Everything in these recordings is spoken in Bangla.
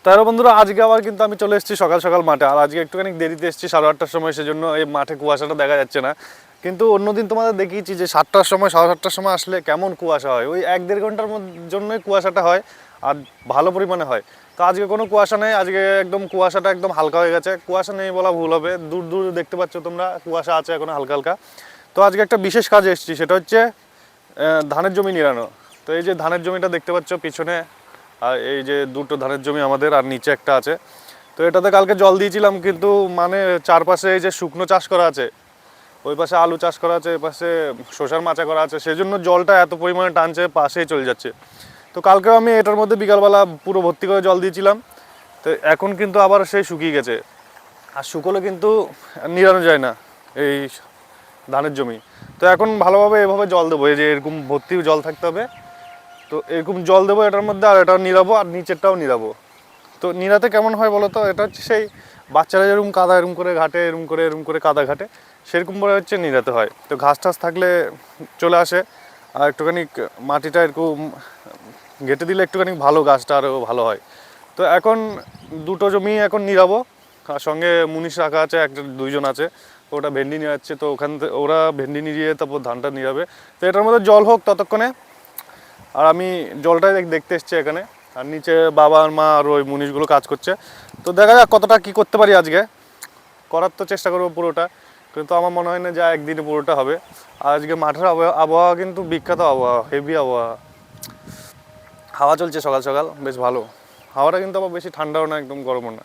তারও বন্ধুরা আজকে আবার কিন্তু আমি চলে এসেছি সকাল সকাল মাঠে। আর আজকে একটুখানি দেরিতে এসেছি, 8:30টার সময়, সেজন্য এই মাঠে কুয়াশাটা দেখা যাচ্ছে না। কিন্তু অন্যদিন তোমাদের দেখিয়েছি যে 7টার সময় 7:30টার সময় আসলে কেমন কুয়াশা হয়, ওই 1-1.5 ঘন্টার জন্যই কুয়াশাটা হয় আর ভালো পরিমাণে হয়। তো আজকে কোনো কুয়াশা নেই, আজকে একদম কুয়াশাটা একদম হালকা হয়ে গেছে। কুয়াশা নেই বলা ভুল হবে, দূর দূর দেখতে পাচ্ছ তোমরা কুয়াশা আছে এখন হালকা হালকা। তো আজকে একটা বিশেষ কাজে এসেছি, সেটা হচ্ছে ধানের জমি নিড়ানো। তো এই যে ধানের জমিটা দেখতে পাচ্ছ পিছনে, আর এই যে দুটো ধানের জমি আমাদের, আর নিচে একটা আছে। তো এটাতে কালকে জল দিয়েছিলাম, কিন্তু মানে চারপাশে এই যে শুকনো চাষ করা আছে, ওই পাশে আলু চাষ করা আছে, ওই পাশে শসার মাচা করা আছে, সেজন্য জলটা এত পরিমাণে টানছে, পাশেই চলে যাচ্ছে। তো কালকেও আমি এটার মধ্যে বিকালবেলা পুরো ভর্তি করে জল দিয়েছিলাম। তো এখন কিন্তু আবার সেই শুকিয়ে গেছে, আর শুকোলে কিন্তু নিড়ানো যায় না এই ধানের জমি। তো এখন ভালোভাবে এভাবে জল দেবো, এই যে এরকম ভর্তি জল থাকতে হবে। তো এরকম জল দেবো এটার মধ্যে, আর এটাও নিড়াবো আর নিচেরটাও নিড়াবো। তো নিড়াতে কেমন হয় বলো তো, এটা হচ্ছে সেই বাচ্চারা যেরকম কাদা এরম করে ঘাটে, এরম করে কাদা ঘাটে, সেরকম করে হচ্ছে নিড়াতে হয়। তো ঘাস টাস থাকলে চলে আসে, আর একটুখানি মাটিটা এরকম ঘেটে দিলে একটুখানি ভালো, গাছটা আরও ভালো হয়। তো এখন দুটো জমি এখন নিড়াবো, আর সঙ্গে মুনিশ রাখা আছে, একটা 2জন আছে, ওটা ভেন্ডি নিয়ে যাচ্ছে। তো ওখান থেকে ওরা ভেন্ডি নিয়ে তারপর ধানটা নিড়াবে। তো এটার মধ্যে জল হোক ততক্ষণে, আর আমি জলটাই দেখতে এসেছি এখানে। আর নিচে বাবা আর মা আর ওই মুনিশগুলো কাজ করছে। তো দেখা যাক কতটা কি করতে পারি আজকে, করার তো চেষ্টা করবো পুরোটা, কিন্তু আমার মনে হয় না যে একদিনে পুরোটা হবে। আর আজকে মাঠের আবহাওয়া কিন্তু বিখ্যাত আবহাওয়া, হেভি আবহাওয়া, হাওয়া চলছে সকাল সকাল বেশ ভালো। হাওয়াটা কিন্তু আবার বেশি ঠান্ডাও না, একদম গরমও না,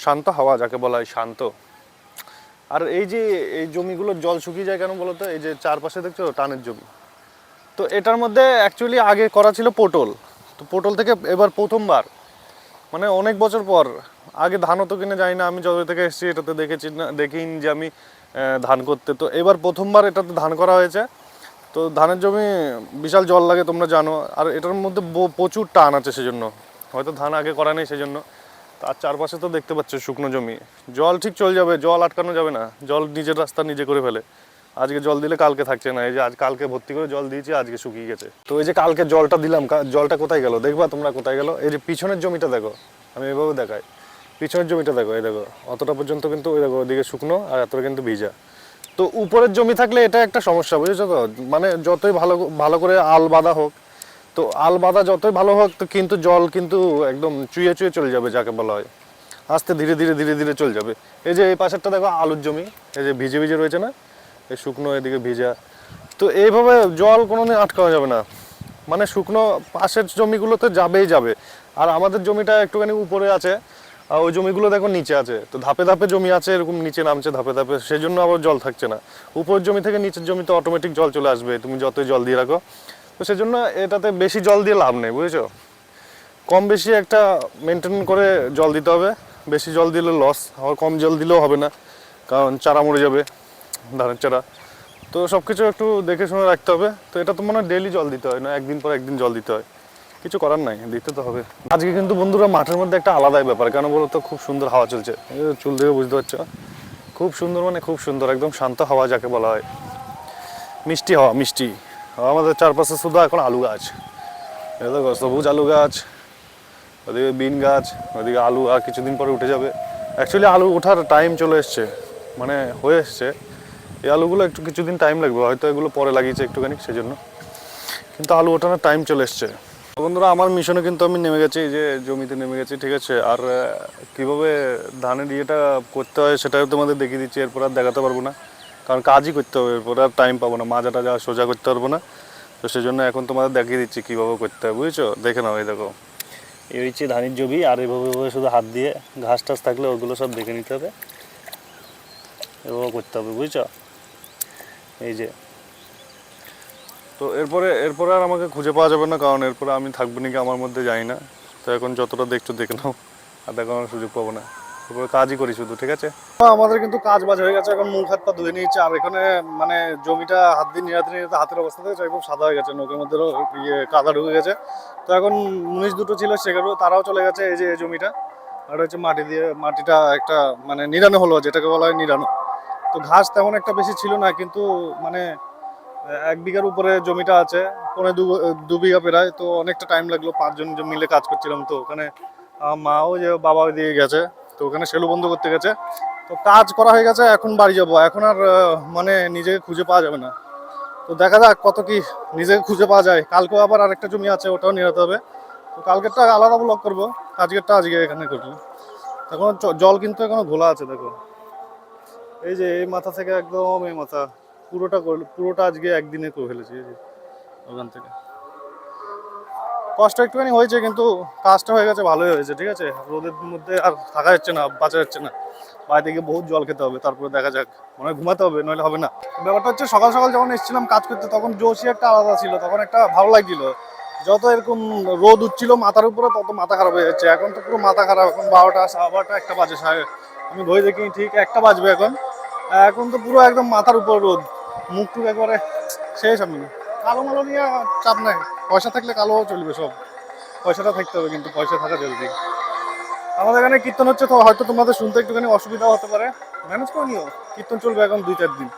শান্ত হাওয়া যাকে বলা হয়, শান্ত। আর এই যে এই জমিগুলোর জল শুকিয়ে যায় কেন বলো তো, এই যে চারপাশে দেখছো টানের জমি। তো এটার মধ্যে অ্যাকচুয়ালি আগে করা ছিল পটল। তো পটল থেকে এবার প্রথমবার, মানে অনেক বছর পর, আগে ধানও তো কিনে যাই না, আমি যবে থেকে এসেছি এটাতে দেখেছি না, দেখিনি যে আমি ধান করতে। তো এবার প্রথমবার এটাতে ধান করা হয়েছে। তো ধানের জমি বিশাল জল লাগে তোমরা জানো, আর এটার মধ্যে প্রচুর টান আছে, সেজন্য হয়তো ধান আগে করা নেই সেজন্য। তার চারপাশে তো দেখতে পাচ্ছ শুকনো জমি, জল ঠিক চলে যাবে, জল আটকানো যাবে না, জল নিজের রাস্তা নিজে করে ফেলে। আজকে জল দিলে কালকে থাকছে না, এই যে আজ কালকে ভর্তি করে জল দিয়েছি, আজকে শুকিয়ে গেছে। তো এই যে কালকে জলটা দিলাম, জলটা কোথায় গেল দেখবা তোমরা, কোথায় গেল? এই যে পিছনের জমিটা দেখো, আমি এভাবে দেখাই, পিছনের জমিটা দেখো, এই দেখো অতটা পর্যন্ত কিন্তু ওই দেখো ওদিকে শুকনো, আর এতটা কিন্তু ভিজা। তো উপরের জমি থাকলে এটা একটা সমস্যা, বুঝেছো তো, মানে যতই ভালো ভালো করে আল বাঁধা হোক, তো আল বাঁধা যতই ভালো হোক, তো কিন্তু জল কিন্তু একদম চুয়ে চুয়ে চলে যাবে, যাকে বলা হয় আস্তে ধীরে ধীরে ধীরে ধীরে চলে যাবে। এই যে এই পাশেরটা দেখো আলুর জমি, এই যে ভিজে ভিজে রয়েছে না, এই শুকনো এদিকে ভিজা। তো এইভাবে জল কোনোদিন আটকানো যাবে না, মানে শুকনো পাশের জমিগুলোতে যাবেই যাবে। আর আমাদের জমিটা একটুখানি উপরে আছে, আর ওই জমিগুলো দেখো নিচে আছে। তো ধাপে ধাপে জমি আছে, এরকম নিচে নামছে ধাপে ধাপে, সেই জন্য আবার জল থাকছে না। উপরের জমি থেকে নিচের জমিতে অটোমেটিক জল চলে আসবে, তুমি যতই জল দিয়ে রাখো। তো সেজন্য এটাতে বেশি জল দিয়ে লাভ নেই, বুঝেছো, কম বেশি একটা মেনটেন করে জল দিতে হবে। বেশি জল দিলে লস, আবার কম জল দিলেও হবে না, কারণ চারা মরে যাবে, ধানের চারা। তো সব কিছু একটু দেখে শুনে রাখতে হবে। তো এটা তো মনে হয় ডেইলি জল দিতে হয় না, একদিন পর একদিন জল দিতে হয়, কিছু করার নাই, দিতে তো হবে। আজকে কিন্তু বন্ধুরা মাঠের মধ্যে একটা আলাদাই ব্যাপার, কেন বলো তো, খুব সুন্দর হাওয়া চলছে, চুল দেখে বুঝতে পারছো, খুব সুন্দর, মানে খুব সুন্দর, একদম শান্ত হাওয়া যাকে বলা হয়, মিষ্টি হাওয়া, মিষ্টি। আমাদের চারপাশে শুধু এখন আলু গাছ, এই দেখো সবুজ আলু গাছ, ওদিকে বিন গাছ, ওদিকে আলু আর কিছুদিন পরে উঠে যাবে। অ্যাকচুয়ালি আলু ওঠার টাইম চলে এসছে, মানে হয়ে এসছে। এই আলুগুলো একটু কিছুদিন টাইম লাগবে, হয়তো এগুলো পরে লাগিয়েছে একটুখানি সেজন্য, কিন্তু আলু ওঠানোর টাইম চলে এসছে। বন্ধুরা আমার মিশনে কিন্তু আমি নেমে গেছি, এই যে জমিতে নেমে গেছি, ঠিক আছে। আর কীভাবে ধানের ইয়েটা করতে হয় সেটাও তোমাদের দেখিয়ে দিচ্ছি, এরপর আর দেখাতে পারবো না, কারণ কাজই করতে হবে, এরপর আর টাইম পাবো না, মাজা টাজা সোজা করতে পারবো না। তো সেই জন্য এখন তোমাদের দেখিয়ে দিচ্ছি কীভাবে করতে হয়, বুঝেছো, দেখে নাও। এই দেখো এই হচ্ছে ধানের জমি, আর এভাবে শুধু হাত দিয়ে ঘাস টাস থাকলে ওগুলো সব দেখে নিতে হবে, এভাবে করতে হবে, বুঝছো, এই যে। তো এরপরে আর আমাকে খুঁজে পাওয়া যাবে না, কারণ এরপরে আমি থাকবো নাকি আমার মধ্যে যাই না। তো এখন যতটা দেখছো দেখে নাও, আর দেখানোর সুযোগ পাবো না, এরপরে কাজই করি শুধু, ঠিক আছে। আমাদের কিন্তু কাজ বাজ হয়ে গেছে, এখন মুখ হাত পা ধুয়ে নিয়েছে। আর এখানে মানে জমিটা হাত দিয়ে নিরাতে নিরাতে হাতের অবস্থা থেকে একদম সাদা হয়ে গেছে, নখের মধ্যেও ইয়ে কাদা ঢুকে গেছে। তো এখন মুনিশ দুটো ছিল, সেগুলো তারাও চলে গেছে। এই যে এই জমিটা, আর হচ্ছে মাটি দিয়ে, মাটিটা একটা মানে নিড়ানো হলো, যেটাকে বলা হয় নিড়ানো। তো ঘাস তেমন একটা বেশি ছিল না, কিন্তু মানে 1 বিঘার উপরে জমিটা আছে, পৌনে 2 বিঘা প্রায়। তো অনেকটা টাইম লাগলো, 5 জন মিলে কাজ করছিলাম। তো ওখানে মাও যে বাবা দিয়ে গেছে, তো ওখানে সেলু বন্ধ করতে গেছে। তো কাজ করা হয়ে গেছে, এখন বাড়ি যাব। এখন আর মানে নিজেকে খুঁজে পাওয়া যাবে না। তো দেখা যাক কত কি নিজেকে খুঁজে পাওয়া যায়। কালকেও আবার আরেকটা জমি আছে, ওটাও নিরাতে হবে। তো কালকেরটা আলাদা ব্লক করবো, আজকেরটা আজকে এখানে করবো। এখন জল কিন্তু এখনো ঘোলা আছে দেখো, এই যে এই মাথা থেকে একদম এই মাথা পুরোটা আজকে একদিনে করে ফেলেছি। এই যে ওখান থেকে কষ্ট একটুখানি হয়েছে, কিন্তু কাজটা হয়ে গেছে, ভালোই হয়েছে। ঠিক আছে, রোদের মধ্যে আর থাকা যাচ্ছে না, বাঁচা যাচ্ছে না। বাইরে থেকে বহুত জল খেতে হবে, তারপরে দেখা যাক। মনে হয় ঘুমাতে হবে, নইলে হবে না। ব্যাপারটা হচ্ছে সকাল সকাল যখন এসেছিলাম কাজ করতে, তখন জোশই একটা আলাদা ছিল, তখন একটা ভালো লাগছিল। যত এরকম রোদ উঠছিল মাথার উপরে, তত মাথা খারাপ হয়ে যাচ্ছে। এখন তো পুরো মাথা খারাপ। এখন 12টা 12টা 1টা বাজে, আমি ঘড়ি দেখি ঠিক 1টা বাজবে এখন। এখন তো পুরো একদম মাথার উপর রোদ, মুখ টুক একবারে শেষ। আমি কালো মালো নিয়ে চাপ নাই, পয়সা থাকলে কালো চলবে সব। পয়সাটা থাকতে হবে, কিন্তু পয়সা থাকা জরুরি। আমাদের এখানে কীর্তন হচ্ছে, তো হয়তো তোমাদের শুনতে একটুখানি অসুবিধা হতে পারে, ম্যানেজ করে নিও। কীর্তন চলবে এখন 2-4 দিন।